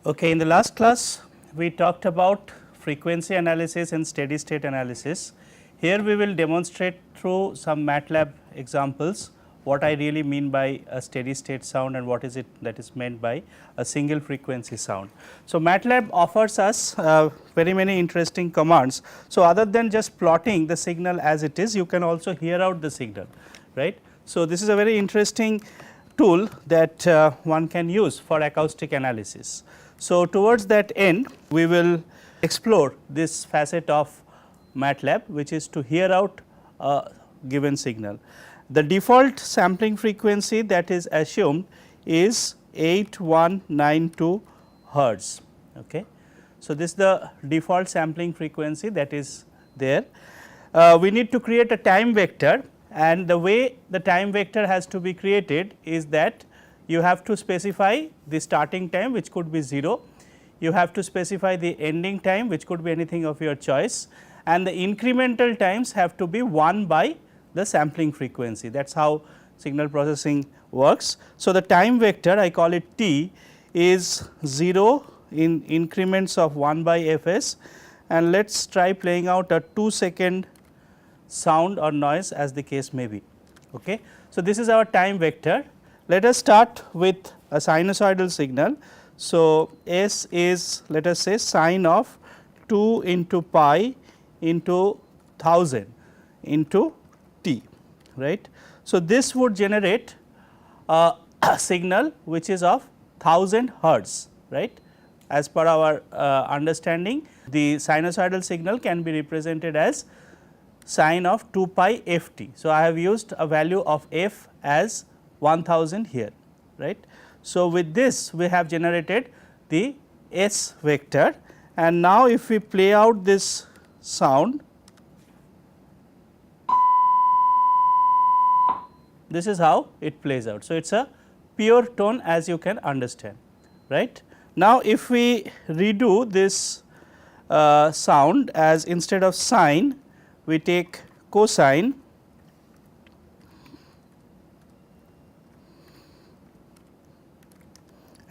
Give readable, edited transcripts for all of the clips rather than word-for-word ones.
Okay, in the last class we talked about frequency analysis and steady state analysis. Here we will demonstrate through some MATLAB examples what I really mean by a steady state sound and what is it that is meant by a single frequency sound. So, MATLAB offers us very many interesting commands. So, other than just plotting the signal as it is, you can also hear out the signal, right. So, this is a very interesting tool that one can use for acoustic analysis. So, towards that end we will explore this facet of MATLAB, which is to hear out a given signal. The default sampling frequency that is assumed is 8192 hertz. Okay. So, this is the default sampling frequency that is there. We need to create a time vector, and the way the time vector has to be created is that you have to specify the starting time, which could be 0, you have to specify the ending time, which could be anything of your choice, and the incremental times have to be 1 by the sampling frequency. That is how signal processing works. So, the time vector, I call it t, is 0 in increments of 1 by fs, and let us try playing out a 2-second sound or noise as the case may be. Okay. So, this is our time vector. Let us start with a sinusoidal signal. So, S is, let us say, sine of 2 into pi into 1000 into t, right. So, this would generate a signal which is of 1000 hertz, right. As per our understanding, the sinusoidal signal can be represented as sine of 2 pi f t. So, I have used a value of f as 1000 here, right. So, with this we have generated the S vector, and now if we play out this sound, this is how it plays out. So, it is a pure tone, as you can understand, right. Now, if we redo this sound, as instead of sine we take cosine,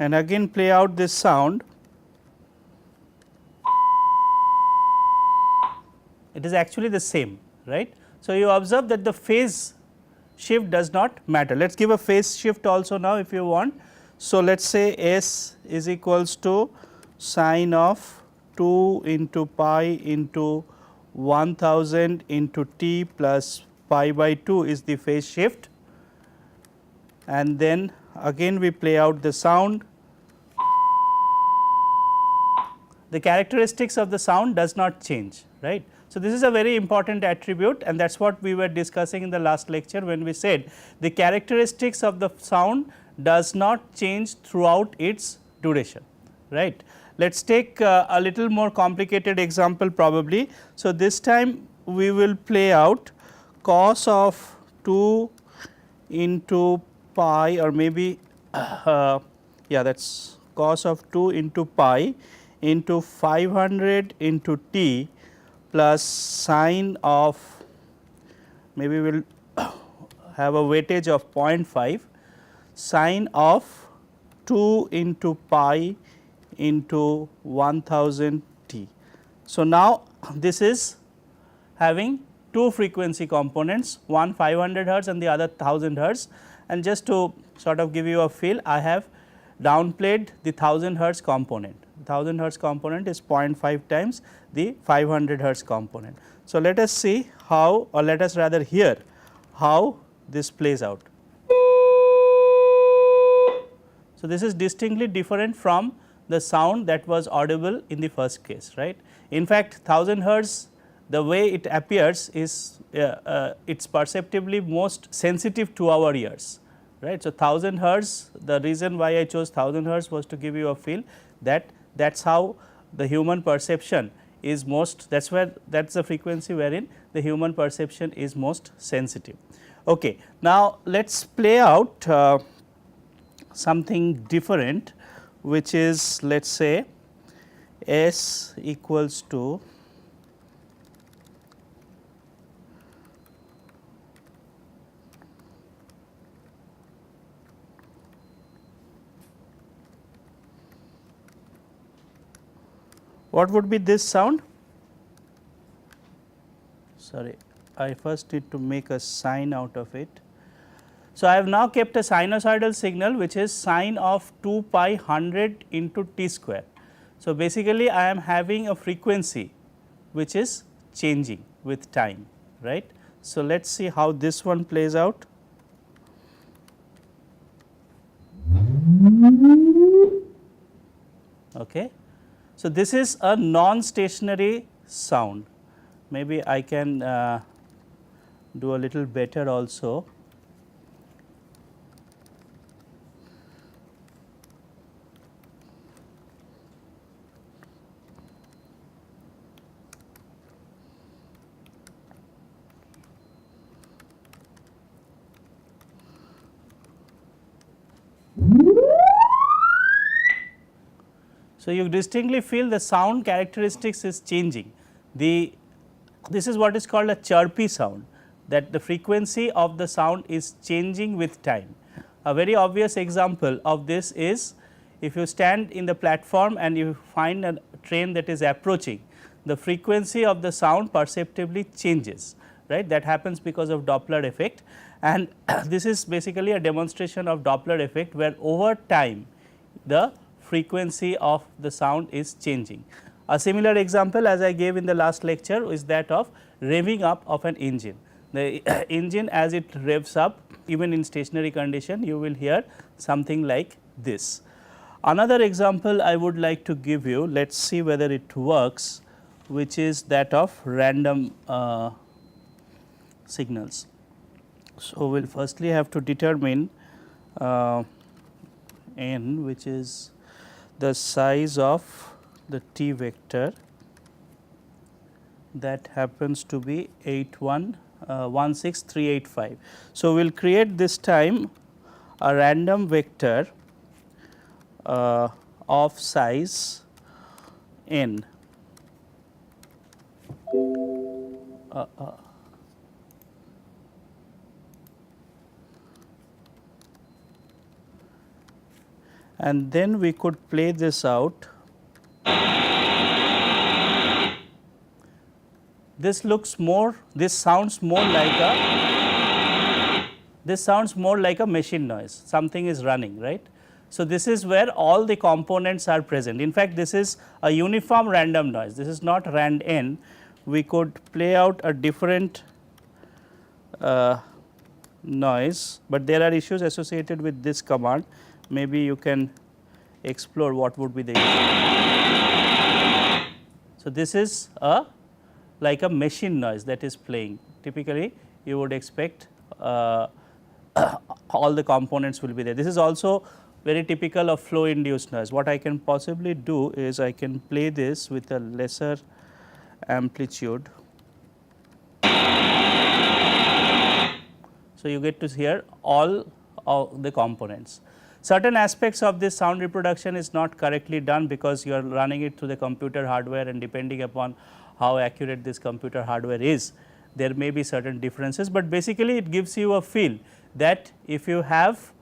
and again play out this sound, it is actually the same, right. So, you observe that the phase shift does not matter. Let us give a phase shift also now if you want. So, let us say S is equals to sine of 2 into pi into 1000 into t plus pi by 2 is the phase shift, and then again we play out the sound. The characteristics of the sound does not change, right. So, this is a very important attribute, and that is what we were discussing in the last lecture when we said the characteristics of the sound does not change throughout its duration, right. Let us take a little more complicated example probably. So, this time we will play out cos of 2 into pi, or maybe yeah, that is cos of 2 into pi into 500 into t plus sine of, maybe we will have a weightage of 0.5, sine of 2 into pi into 1000 t. So, now this is having two frequency components, one 500 hertz and the other 1000 hertz, and just to sort of give you a feel, I have downplayed the 1000 hertz component. 1000 hertz component is 0.5 times the 500 hertz component. So, let us see how, or let us rather hear how this plays out. So, this is distinctly different from the sound that was audible in the first case, right. In fact, 1000 hertz, the way it appears is it is perceptibly most sensitive to our ears, right. So, 1000 hertz, the reason why I chose 1000 hertz was to give you a feel that that is how the human perception is most, that is where, that is the frequency wherein the human perception is most sensitive. Okay. Now, let us play out something different, which is, let us say, S equals to What would be this sound? Sorry, I first need to make a sine out of it. So, I have now kept a sinusoidal signal which is sine of 2 pi 100 into t square. So, basically I am having a frequency which is changing with time, right. So, let us see how this one plays out. Okay. So, this is a non-stationary sound, maybe I can do a little better also. So, you distinctly feel the sound characteristics is changing. This is what is called a chirpy sound, that the frequency of the sound is changing with time. A very obvious example of this is if you stand in the platform and you find a train that is approaching, the frequency of the sound perceptibly changes, right. That happens because of Doppler effect, and this is basically a demonstration of Doppler effect, where over time the frequency of the sound is changing. A similar example as I gave in the last lecture is that of revving up of an engine. The engine as it revs up, even in stationary condition, you will hear something like this. Another example I would like to give you, let us see whether it works, which is that of random signals. So, we will firstly have to determine n, which is the size of the t vector, that happens to be 16385. So, we will create this time a random vector of size n. And then we could play this out. This sounds more like a machine noise, something is running, right. So, this is where all the components are present. In fact, this is a uniform random noise, this is not rand n. We could play out a different noise, but there are issues associated with this command. Maybe you can explore what would be the issue. So, this is like a machine noise that is playing. Typically, you would expect all the components will be there. This is also very typical of flow induced noise. What I can possibly do is I can play this with a lesser amplitude. So, you get to hear all of the components. Certain aspects of this sound reproduction is not correctly done because you are running it through the computer hardware, and depending upon how accurate this computer hardware is, there may be certain differences, but basically it gives you a feel that if you have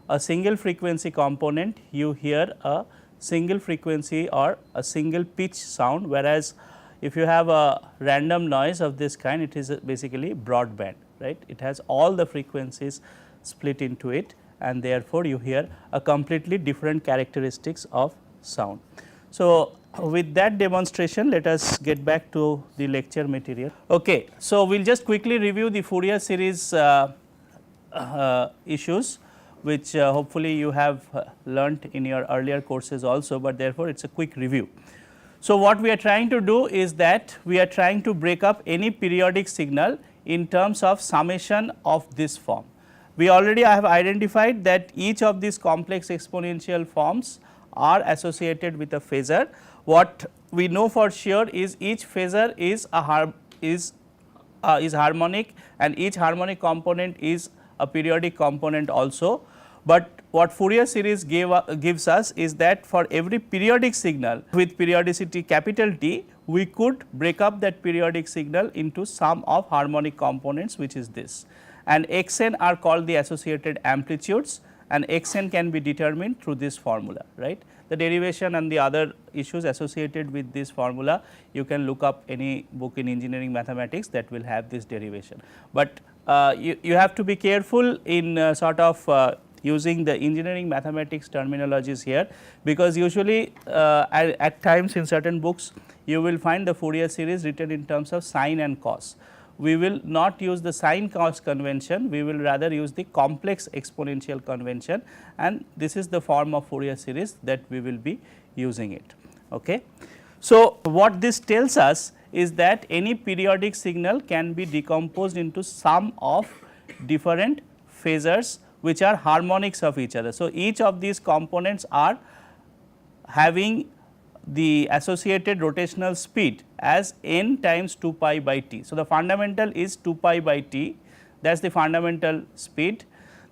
a single frequency component, you hear a single frequency or a single pitch sound, whereas if you have a random noise of this kind, it is basically broadband, right. It has all the frequencies split into it, and therefore, you hear a completely different characteristics of sound. So, with that demonstration, let us get back to the lecture material. Okay. So, we will just quickly review the Fourier series issues, which hopefully you have learnt in your earlier courses also, but therefore, it is a quick review. So, what we are trying to do is that we are trying to break up any periodic signal in terms of summation of this form. We already have identified that each of these complex exponential forms are associated with a phasor. What we know for sure is each phasor is harmonic, and each harmonic component is a periodic component also. But what Fourier series gives us is that for every periodic signal with periodicity capital T, we could break up that periodic signal into sum of harmonic components, which is this, and xn are called the associated amplitudes, and xn can be determined through this formula, right. The derivation and the other issues associated with this formula, you can look up any book in engineering mathematics that will have this derivation. But you have to be careful in sort of using the engineering mathematics terminologies here, because usually at times in certain books you will find the Fourier series written in terms of sine and cos. We will not use the sine cos convention, we will rather use the complex exponential convention, and this is the form of Fourier series that we will be using it. Okay. So, what this tells us is that any periodic signal can be decomposed into sum of different phasors which are harmonics of each other. So, each of these components are having the associated rotational speed as n times 2 pi by t. So, the fundamental is 2 pi by t, that is the fundamental speed.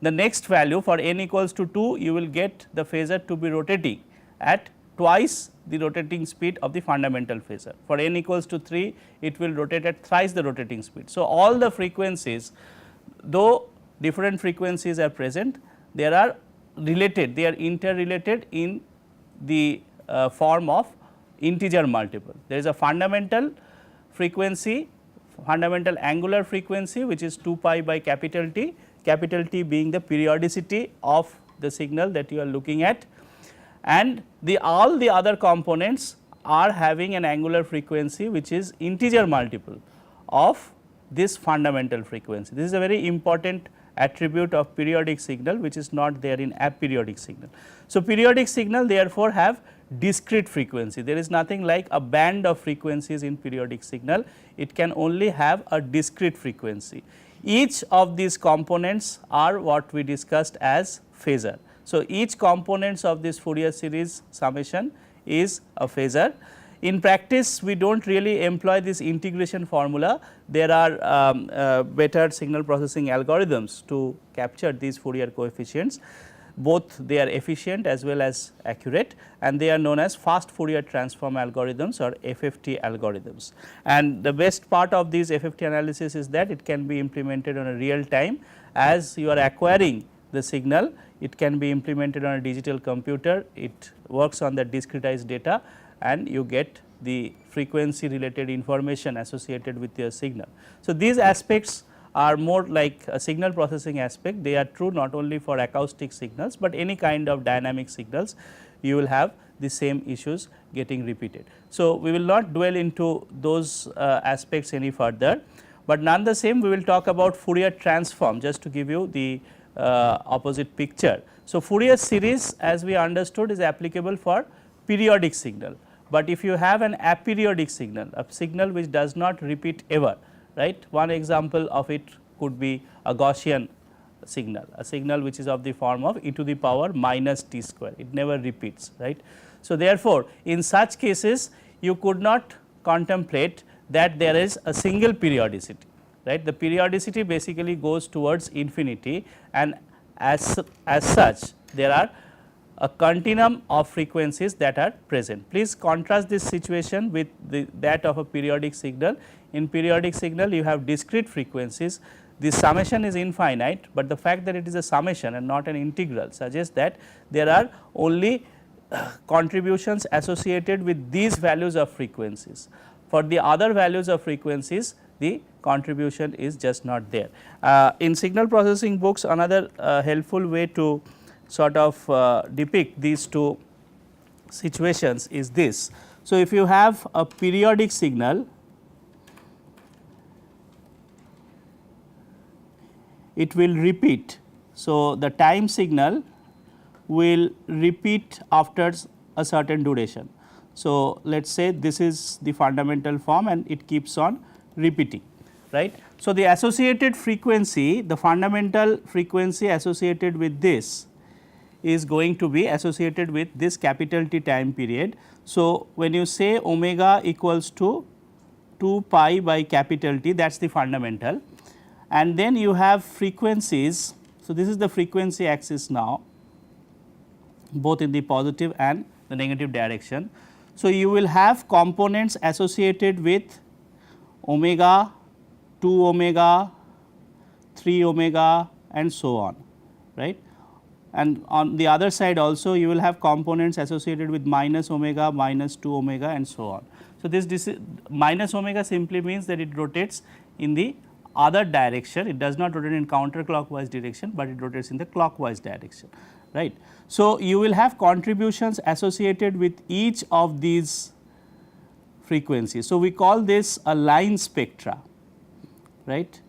The next value for n equals to 2, you will get the phasor to be rotating at twice the rotating speed of the fundamental phasor. For n equals to 3, it will rotate at thrice the rotating speed. So, all the frequencies, though different frequencies are present, they are related, they are interrelated in the form of integer multiple. There is a fundamental frequency, fundamental angular frequency, which is 2 pi by capital T being the periodicity of the signal that you are looking at, and all the other components are having an angular frequency which is integer multiple of this fundamental frequency. This is a very important attribute of periodic signal which is not there in aperiodic signal. So, periodic signal therefore have discrete frequency, there is nothing like a band of frequencies in periodic signal, it can only have a discrete frequency. Each of these components are what we discussed as phasor. So, each components of this Fourier series summation is a phasor. In practice, we do not really employ this integration formula, there are better signal processing algorithms to capture these Fourier coefficients. Both they are efficient as well as accurate, and they are known as fast Fourier transform algorithms or FFT algorithms. And the best part of these FFT analysis is that it can be implemented on a real time. As you are acquiring the signal, it can be implemented on a digital computer, it works on the discretized data, and you get the frequency related information associated with your signal. So, these aspects are more like a signal processing aspect, they are true not only for acoustic signals, but any kind of dynamic signals you will have the same issues getting repeated. So, we will not dwell into those aspects any further, but none the same we will talk about Fourier transform just to give you the opposite picture. So, Fourier series as we understood is applicable for periodic signal, but if you have an aperiodic signal, a signal which does not repeat ever, right. One example of it could be a Gaussian signal, a signal which is of the form of e to the power minus t square, it never repeats, right. So, therefore, in such cases you could not contemplate that there is a single periodicity, right. The periodicity basically goes towards infinity, and as such there are a continuum of frequencies that are present. Please contrast this situation with that of a periodic signal. In periodic signal you have discrete frequencies, the summation is infinite, but the fact that it is a summation and not an integral suggests that there are only contributions associated with these values of frequencies. For the other values of frequencies, the contribution is just not there. In signal processing books, another helpful way to sort of depict these two situations is this. So, if you have a periodic signal, it will repeat. So, the time signal will repeat after a certain duration. So, let us say this is the fundamental form and it keeps on repeating, right. So, the associated frequency, the fundamental frequency associated with this is going to be associated with this capital T time period. So, when you say omega equals to 2 pi by capital T, that is the fundamental, and then you have frequencies. So, this is the frequency axis now, both in the positive and the negative direction. So, you will have components associated with omega, 2 omega, 3 omega and so on, right. and on the other side also you will have components associated with minus omega, minus 2 omega and so on. So, this minus omega simply means that it rotates in the other direction, it does not rotate in counterclockwise direction, but it rotates in the clockwise direction, right. So, you will have contributions associated with each of these frequencies. So, we call this a line spectra, right.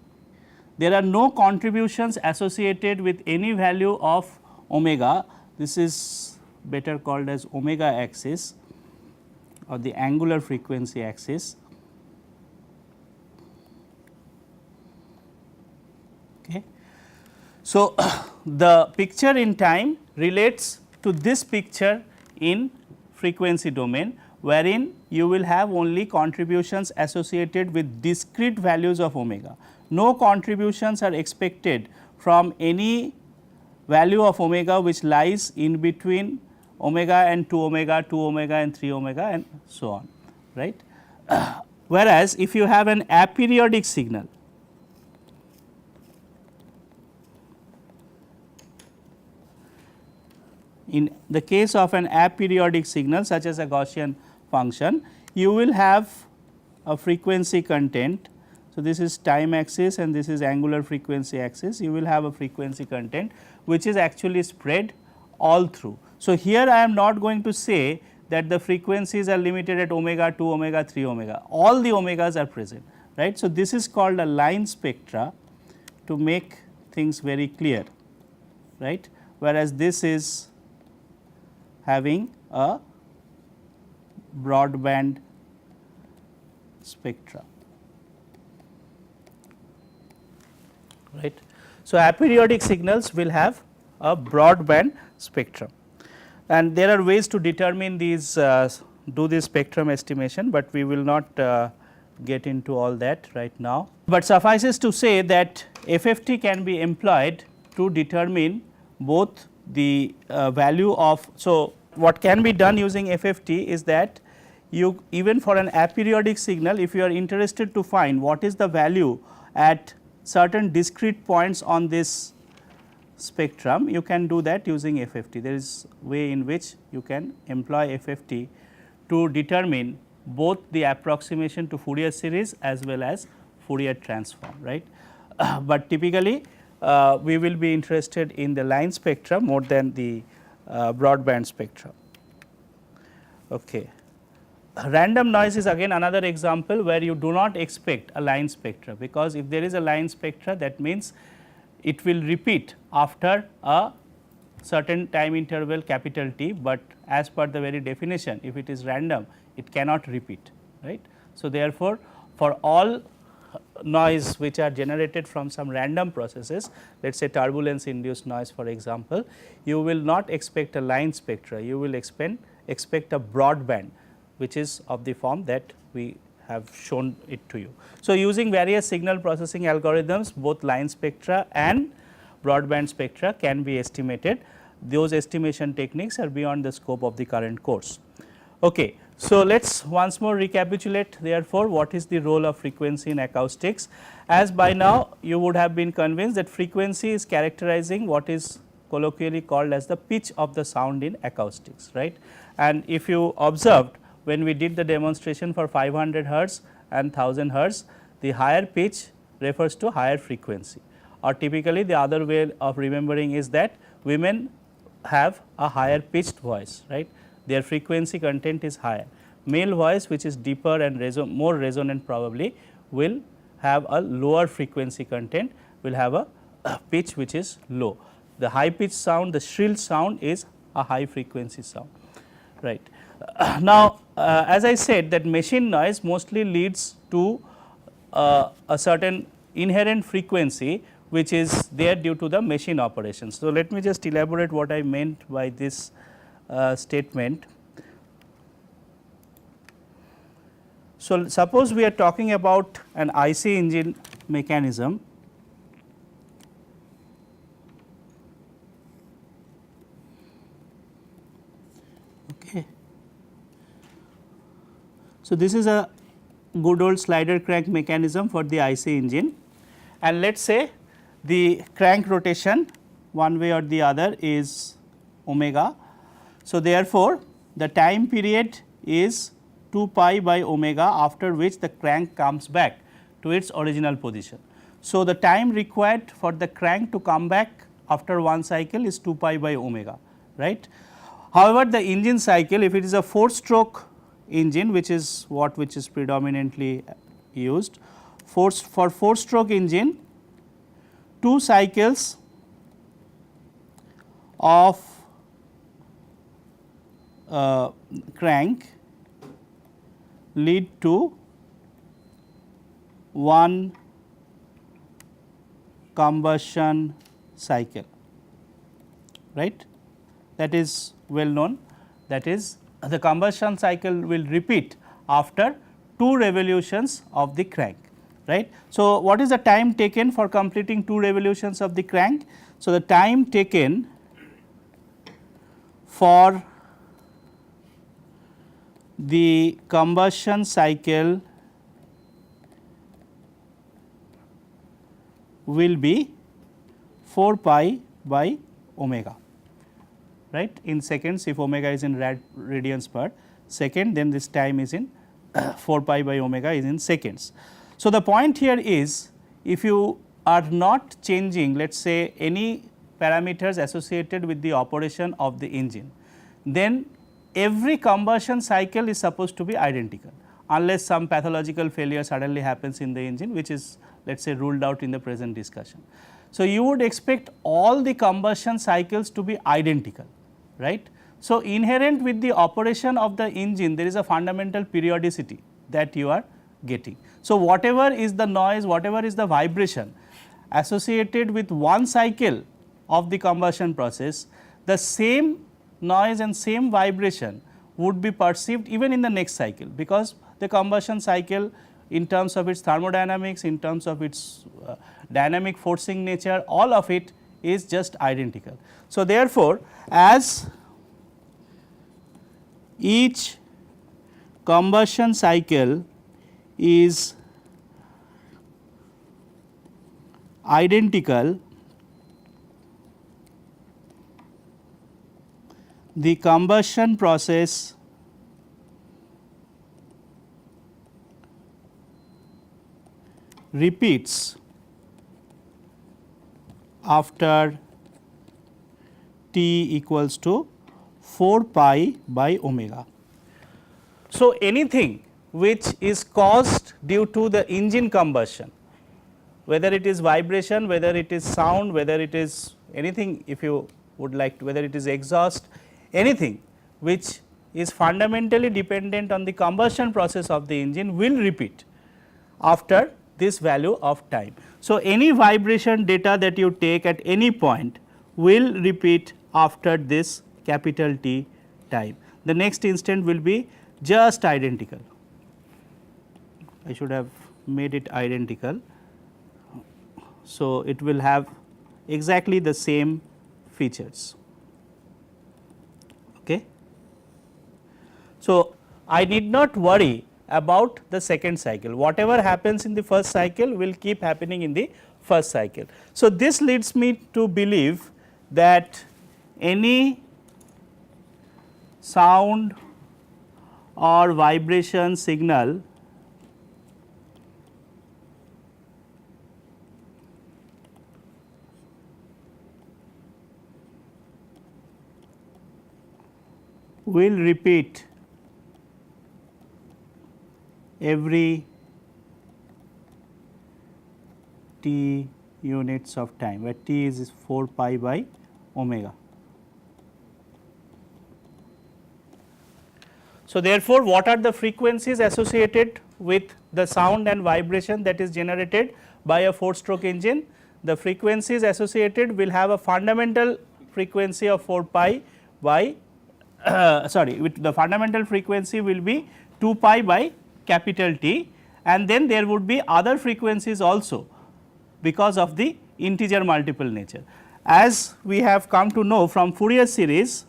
There are no contributions associated with any value of omega, this is better called as omega axis or the angular frequency axis. Okay. So, the picture in time relates to this picture in frequency domain, wherein you will have only contributions associated with discrete values of omega. No contributions are expected from any value of omega which lies in between omega and 2 omega, 2 omega and 3 omega and so on, right. Whereas, if you have an aperiodic signal, in the case of an aperiodic signal such as a Gaussian function, you will have a frequency content. So, this is time axis and this is angular frequency axis, you will have a frequency content which is actually spread all through. So, here I am not going to say that the frequencies are limited at omega, 2 omega, 3 omega, all the omegas are present, right. So, this is called a line spectra to make things very clear, right, whereas this is having a broadband spectra, right. So, aperiodic signals will have a broadband spectrum, and there are ways to determine these do this spectrum estimation, but we will not get into all that right now. But suffices to say that FFT can be employed to determine both the value of. So, what can be done using FFT is that you even for an aperiodic signal, if you are interested to find what is the value at certain discrete points on this spectrum, you can do that using FFT. There is way in which you can employ FFT to determine both the approximation to Fourier series as well as Fourier transform, right. But typically we will be interested in the line spectrum more than the broadband spectrum. Okay. Random noise is again another example where you do not expect a line spectra, because if there is a line spectra, that means it will repeat after a certain time interval capital T, but as per the very definition, if it is random it cannot repeat, right. So, therefore, for all noise which are generated from some random processes, let us say turbulence induced noise for example, you will not expect a line spectra, you will expect a broadband which is of the form that we have shown it to you. So, using various signal processing algorithms, both line spectra and broadband spectra can be estimated. Those estimation techniques are beyond the scope of the current course. Okay. So, let us once more recapitulate therefore, what is the role of frequency in acoustics. As by now you would have been convinced that frequency is characterizing what is colloquially called as the pitch of the sound in acoustics, right. And if you observed when we did the demonstration for 500 hertz and 1000 hertz, the higher pitch refers to higher frequency, or typically the other way of remembering is that women have a higher pitched voice, right. Their frequency content is higher. Male voice, which is deeper and more resonant probably, will have a lower frequency content, will have a pitch which is low. The high pitch sound, the shrill sound is a high frequency sound, right. Now, as I said that machine noise mostly leads to a certain inherent frequency which is there due to the machine operations. So, let me just elaborate what I meant by this statement. So, suppose we are talking about an IC engine mechanism. Okay. So, this is a good old slider crank mechanism for the IC engine, and let us say the crank rotation one way or the other is omega. So, therefore, the time period is 2 pi by omega, after which the crank comes back to its original position. So, the time required for the crank to come back after one cycle is 2 pi by omega, right. However, the engine cycle, if it is a 4-stroke engine, which is predominantly used, for 4-stroke engine, 2 cycles of crank lead to one combustion cycle, right. That is well known, that is the combustion cycle will repeat after 2 revolutions of the crank, right. So, what is the time taken for completing 2 revolutions of the crank? So, the time taken for the combustion cycle will be 4 pi by omega, right, in seconds. If omega is in radians per second, then this time is in 4 pi by omega is in seconds. So, the point here is, if you are not changing, let us say, any parameters associated with the operation of the engine, then every combustion cycle is supposed to be identical, unless some pathological failure suddenly happens in the engine, which is, let us say, ruled out in the present discussion. So, you would expect all the combustion cycles to be identical, right. So, inherent with the operation of the engine, there is a fundamental periodicity that you are getting. So, whatever is the noise, whatever is the vibration associated with one cycle of the combustion process, the same noise and same vibration would be perceived even in the next cycle, because the combustion cycle, in terms of its thermodynamics, in terms of its dynamic forcing nature, all of it is just identical. So, therefore, as each combustion cycle is identical, the combustion process repeats after t equals to 4 pi by omega. So, anything which is caused due to the engine combustion, whether it is vibration, whether it is sound, whether it is anything, if you would like to, whether it is exhaust, anything which is fundamentally dependent on the combustion process of the engine will repeat after this value of time. So, any vibration data that you take at any point will repeat after this capital T time. The next instant will be just identical. I should have made it identical. So, it will have exactly the same features. Okay. So, I need not worry about the second cycle, whatever happens in the first cycle will keep happening in the first cycle. So, this leads me to believe that any sound or vibration signal will repeat every t units of time, where t is 4 pi by omega. So, therefore, what are the frequencies associated with the sound and vibration that is generated by a 4-stroke engine? The frequencies associated will have a fundamental frequency of 4 pi by with the fundamental frequency will be 2 pi by capital T, and then there would be other frequencies also because of the integer multiple nature. As we have come to know from Fourier series,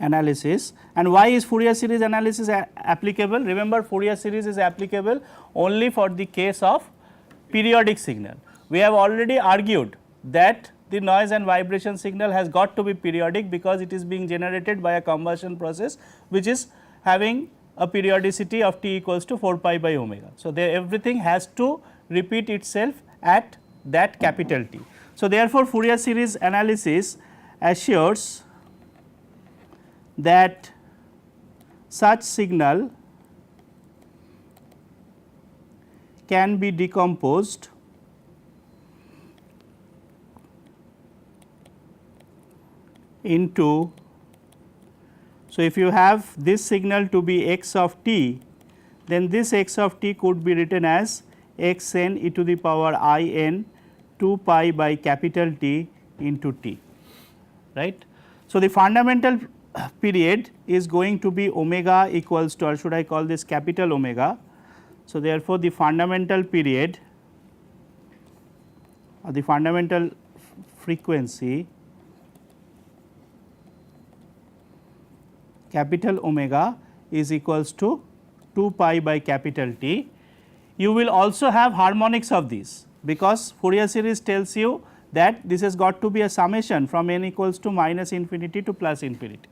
analysis. And why is Fourier series analysis applicable? Remember, Fourier series is applicable only for the case of periodic signal. We have already argued that the noise and vibration signal has got to be periodic, because it is being generated by a combustion process which is having a periodicity of t equals to 4 pi by omega. So, everything has to repeat itself at that capital T. So, therefore, Fourier series analysis assures that such signal can be decomposed into, so if you have this signal to be x of t, then this x of t could be written as x n e to the power I n 2 pi by capital T into t, right. So, the fundamental period is going to be omega equals to, or should I call this capital omega. So, therefore, the fundamental period or the fundamental frequency capital omega is equals to 2 pi by capital T. You will also have harmonics of these, because Fourier series tells you that this has got to be a summation from n equals to minus infinity to plus infinity,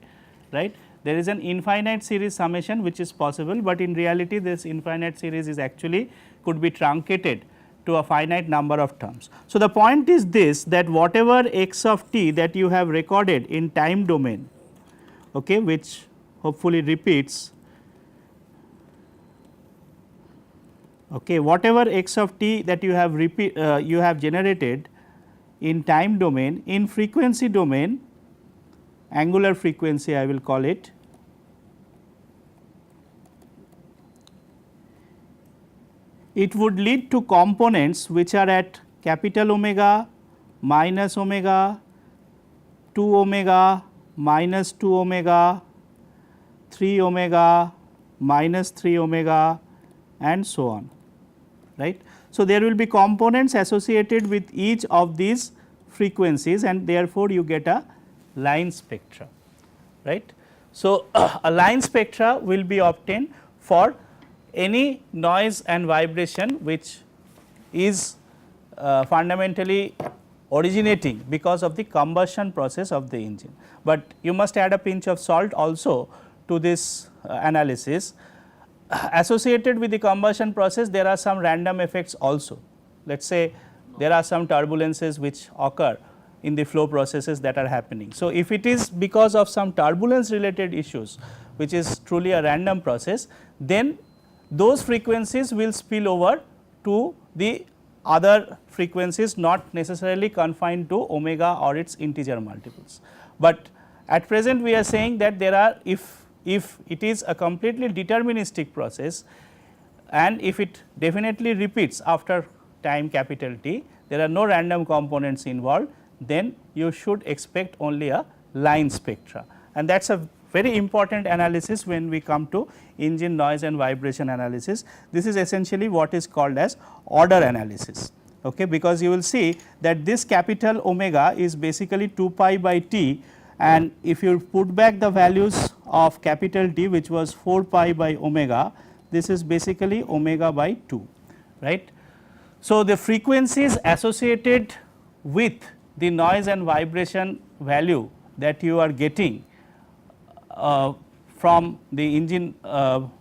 right. There is an infinite series summation which is possible, but in reality this infinite series is actually could be truncated to a finite number of terms. So, the point is this, that whatever x of t that you have recorded in time domain, okay, which hopefully repeats, okay, whatever x of t that you have generated in time domain, in frequency domain, angular frequency I will call it, it would lead to components which are at capital omega, minus omega, 2 omega, minus 2 omega, 3 omega, minus 3 omega, and so on, right. So, there will be components associated with each of these frequencies, and therefore, you get a line spectra, right. So, a line spectra will be obtained for any noise and vibration which is fundamentally originating because of the combustion process of the engine. But you must add a pinch of salt also to this analysis. Associated with the combustion process, there are some random effects also. Let us say there are some turbulences which occur in the flow processes that are happening. So, if it is because of some turbulence related issues, which is truly a random process, then those frequencies will spill over to the other frequencies, not necessarily confined to omega or its integer multiples. But at present we are saying that there are, if it is a completely deterministic process and if it definitely repeats after time capital T, there are no random components involved, then you should expect only a line spectra, and that is a very important analysis when we come to engine noise and vibration analysis. This is essentially what is called as order analysis, okay, because you will see that this capital omega is basically 2 pi by T, and if you put back the values of capital T, which was 4 pi by omega, this is basically omega by 2, right. So, the frequencies associated with the noise and vibration value that you are getting from the engine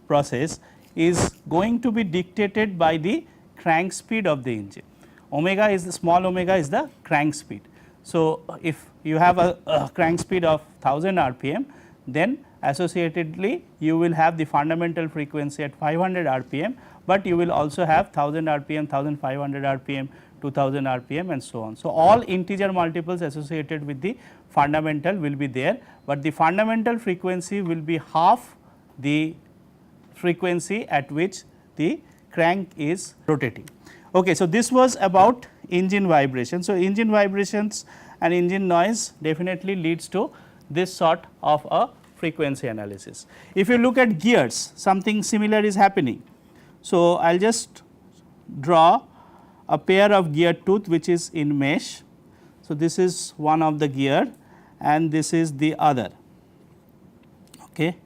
process is going to be dictated by the crank speed of the engine. Omega is the small omega is the crank speed. So, if you have a crank speed of 1000 rpm, then associatedly you will have the fundamental frequency at 500 rpm, but you will also have 1000 rpm, 1500 rpm, 2000 rpm and so on. So, all integer multiples associated with the fundamental will be there, but the fundamental frequency will be half the frequency at which the crank is rotating. Okay, so, this was about engine vibration. So, engine vibrations and engine noise definitely leads to this sort of a frequency analysis. If you look at gears, something similar is happening. So, I will just draw a pair of gear tooth which is in mesh. So, this is one of the gear and this is the other. Okay.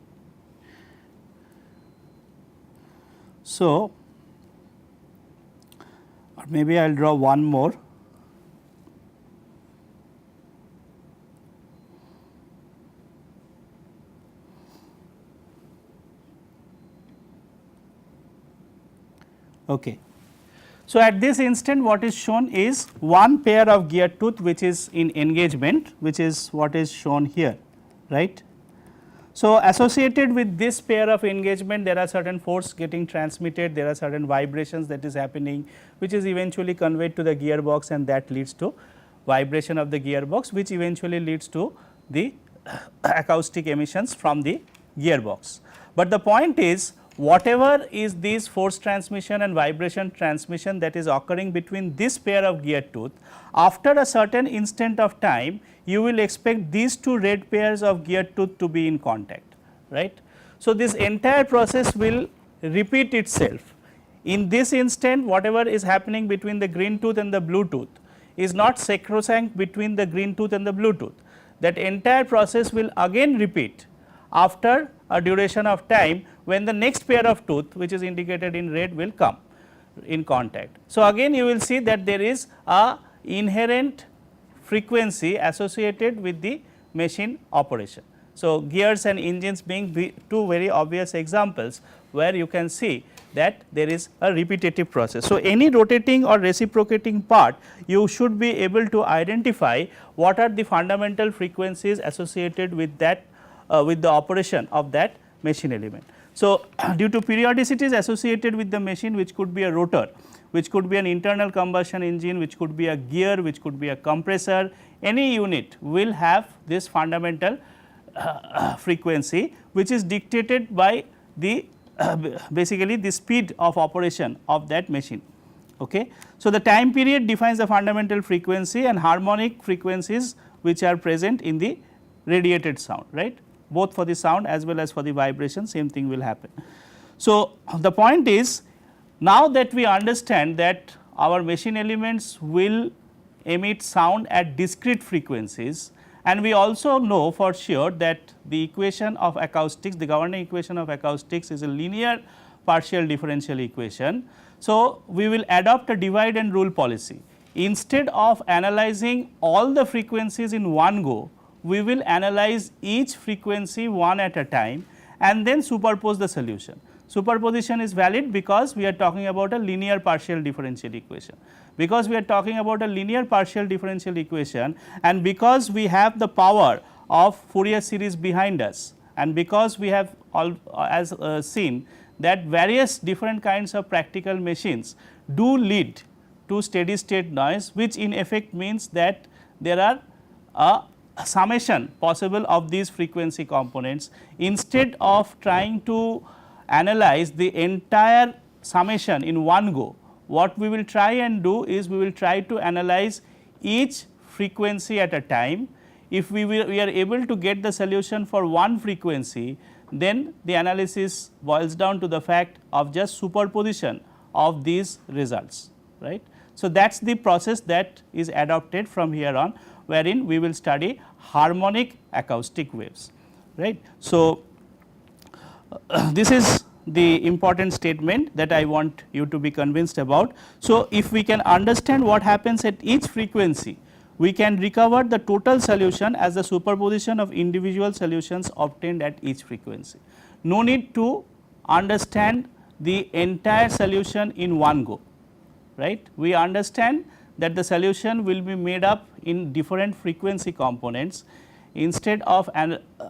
So, or maybe I will draw one more. Okay. So, at this instant what is shown is one pair of gear tooth which is in engagement, which is what is shown here, right. So, associated with this pair of engagement there are certain force getting transmitted, there are certain vibrations that is happening, which is eventually conveyed to the gearbox, and that leads to vibration of the gearbox, which eventually leads to the acoustic emissions from the gearbox. But the point is, whatever is this force transmission and vibration transmission that is occurring between this pair of gear tooth, after a certain instant of time you will expect these two red pairs of gear tooth to be in contact, right. So, this entire process will repeat itself. In this instant, whatever is happening between the green tooth and the blue tooth is not sacrosanct between the green tooth and the blue tooth. That entire process will again repeat after a duration of time, when the next pair of tooth, which is indicated in red, will come in contact. So, again you will see that there is a inherent frequency associated with the machine operation. So, gears and engines being two very obvious examples where you can see that there is a repetitive process. So, any rotating or reciprocating part, you should be able to identify what are the fundamental frequencies associated with that with the operation of that machine element. So, due to periodicities associated with the machine, which could be a rotor, which could be an internal combustion engine, which could be a gear, which could be a compressor, any unit will have this fundamental frequency, which is dictated by the basically the speed of operation of that machine. Okay. So, the time period defines the fundamental frequency and harmonic frequencies which are present in the radiated sound, right, both for the sound as well as for the vibration, same thing will happen. So, the point is, now that we understand that our machine elements will emit sound at discrete frequencies, and we also know for sure that the equation of acoustics, the governing equation of acoustics is a linear partial differential equation. So, we will adopt a divide and rule policy. Instead of analyzing all the frequencies in one go, we will analyze each frequency one at a time and then superpose the solution. Superposition is valid because we are talking about a linear partial differential equation. Because we are talking about a linear partial differential equation, and because we have the power of Fourier series behind us, and because we have seen that various different kinds of practical machines do lead to steady state noise, which in effect means that there are a summation possible of these frequency components. Instead of trying to analyze the entire summation in one go, what we will try and do is we will try to analyze each frequency at a time. If we are able to get the solution for one frequency, then the analysis boils down to the fact of just superposition of these results, right. So, that is the process that is adopted from here on, wherein we will study harmonic acoustic waves, right. So, this is the important statement that I want you to be convinced about. So, if we can understand what happens at each frequency, we can recover the total solution as the superposition of individual solutions obtained at each frequency. No need to understand the entire solution in one go, right. We understand that the solution will be made up in different frequency components. Instead of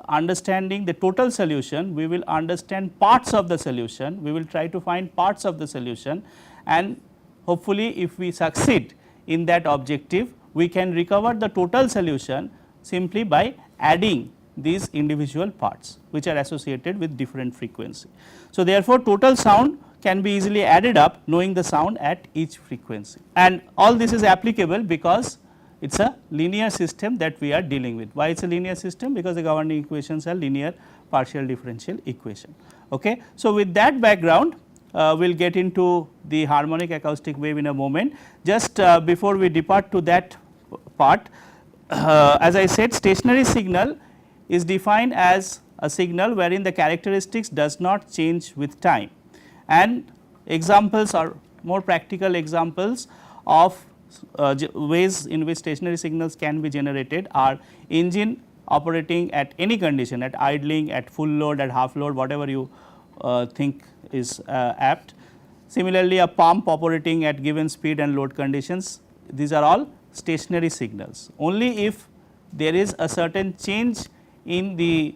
understanding the total solution, we will understand parts of the solution, we will try to find parts of the solution, and hopefully if we succeed in that objective, we can recover the total solution simply by adding these individual parts which are associated with different frequency. So, therefore, total sound can be easily added up knowing the sound at each frequency, and all this is applicable because it is a linear system that we are dealing with. Why it is a linear system? Because the governing equations are linear partial differential equation. Okay. So, with that background, we will get into the harmonic acoustic wave in a moment. Just before we depart to that part, as I said, stationary signal is defined as a signal wherein the characteristics does not change with time. And examples or more practical examples of ways in which stationary signals can be generated are engine operating at any condition, at idling, at full load, at half load, whatever you think is apt. Similarly, a pump operating at given speed and load conditions, these are all stationary signals. Only if there is a certain change in the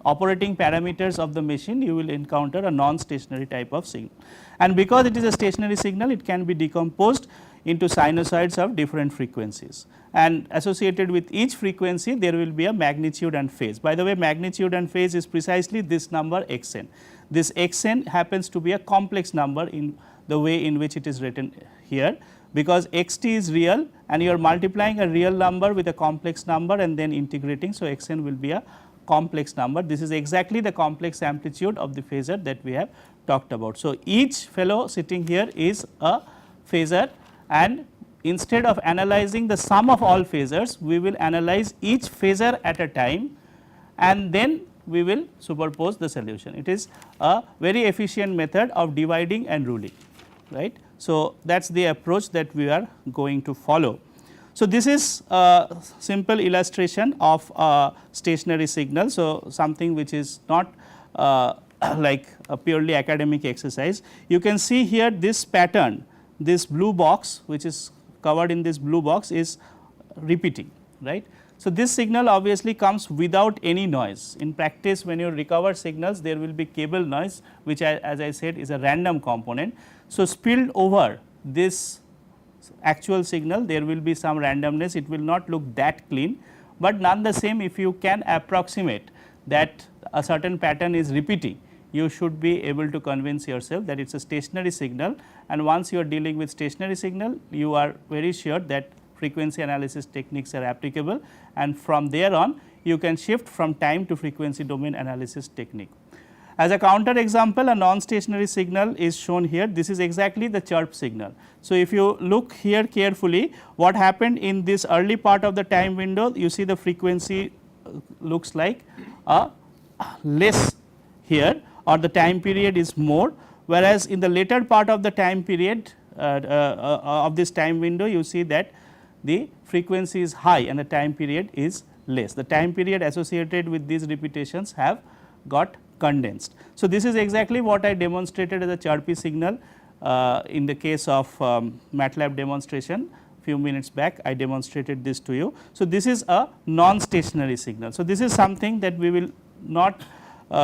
operating parameters of the machine, you will encounter a non-stationary type of signal. And because it is a stationary signal, it can be decomposed into sinusoids of different frequencies, and associated with each frequency there will be a magnitude and phase. By the way, magnitude and phase is precisely this number x n. This x n happens to be a complex number in the way in which it is written here, because x t is real and you are multiplying a real number with a complex number and then integrating. So, x n will be a complex number. This is exactly the complex amplitude of the phasor that we have talked about. So, each fellow sitting here is a phasor, and instead of analyzing the sum of all phasors, we will analyze each phasor at a time and then we will superpose the solution. It is a very efficient method of dividing and ruling, right. So, that is the approach that we are going to follow. So, this is a simple illustration of a stationary signal. So, something which is not like a purely academic exercise. You can see here this pattern, this blue box which is covered in this blue box is repeating, right. So, this signal obviously comes without any noise. In practice, when you recover signals, there will be cable noise, which as I said is a random component. So, spilled over this actual signal, there will be some randomness, it will not look that clean, but none the same, if you can approximate that a certain pattern is repeating, you should be able to convince yourself that it is a stationary signal, and once you are dealing with stationary signal, you are very sure that frequency analysis techniques are applicable, and from there on you can shift from time to frequency domain analysis technique. As a counter example, a non-stationary signal is shown here. This is exactly the chirp signal. So, if you look here carefully, what happened in this early part of the time window, you see the frequency looks like a less here, or the time period is more, whereas in the later part of the time period of this time window, you see that the frequency is high and the time period is less. The time period associated with these repetitions have got condensed. So, this is exactly what I demonstrated as a chirpy signal in the case of MATLAB demonstration few minutes back. I demonstrated this to you. So, this is a non-stationary signal. So, this is something that we will not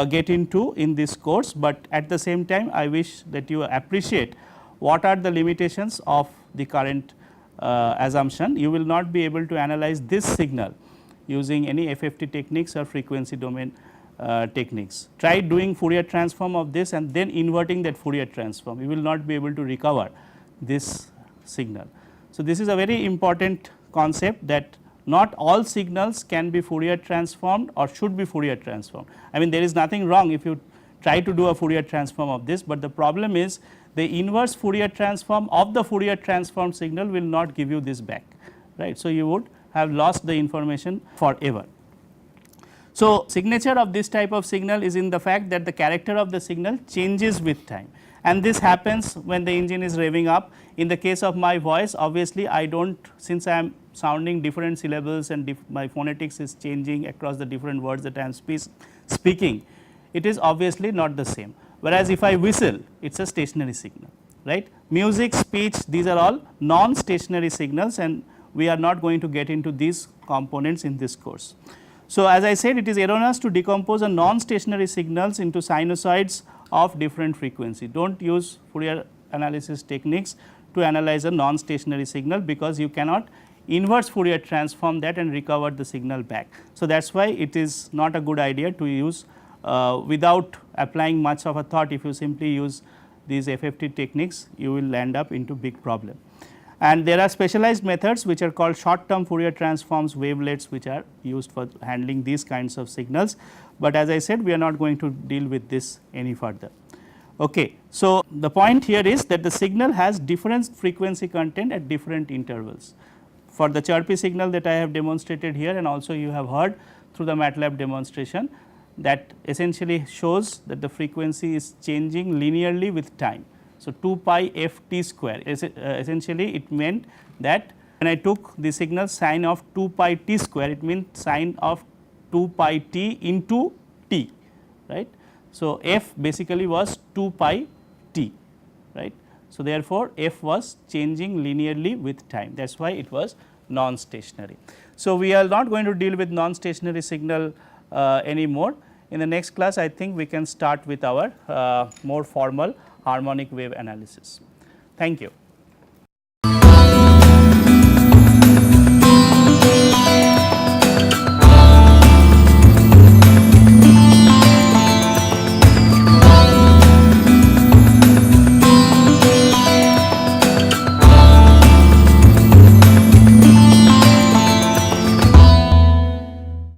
get into in this course, but at the same time I wish that you appreciate what are the limitations of the current assumption. You will not be able to analyze this signal using any FFT techniques or frequency domain techniques. Try doing Fourier transform of this and then inverting that Fourier transform, you will not be able to recover this signal. So, this is a very important concept, that not all signals can be Fourier transformed or should be Fourier transformed. I mean, there is nothing wrong if you try to do a Fourier transform of this, but the problem is the inverse Fourier transform of the Fourier transform signal will not give you this back, right. So, you would have lost the information forever. So, signature of this type of signal is in the fact that the character of the signal changes with time, and this happens when the engine is revving up. In the case of my voice, obviously I do not, since I am sounding different syllables and my phonetics is changing across the different words that I am speaking, it is obviously not the same. Whereas, if I whistle, it is a stationary signal, right. Music, speech, these are all non-stationary signals, and we are not going to get into these components in this course. So, as I said, it is erroneous to decompose a non-stationary signals into sinusoids of different frequency. Do not use Fourier analysis techniques to analyze a non-stationary signal, because you cannot inverse Fourier transform that and recover the signal back. So, that is why it is not a good idea to use without applying much of a thought. If you simply use these FFT techniques, you will end up into big problem. And there are specialized methods which are called short term Fourier transforms, wavelets, which are used for handling these kinds of signals, but as I said, we are not going to deal with this any further. Okay. So, the point here is that the signal has different frequency content at different intervals. For the chirpy signal that I have demonstrated here, and also you have heard through the MATLAB demonstration, that essentially shows that the frequency is changing linearly with time. So, 2 pi f t square essentially it meant that when I took the signal sine of 2 pi t square, it means sine of 2 pi t into t, right. So, f basically was 2 pi t, right. So, therefore, f was changing linearly with time, that is why it was non-stationary. So, we are not going to deal with non-stationary signal anymore. In the next class, I think we can start with our more formal harmonic wave analysis. Thank you.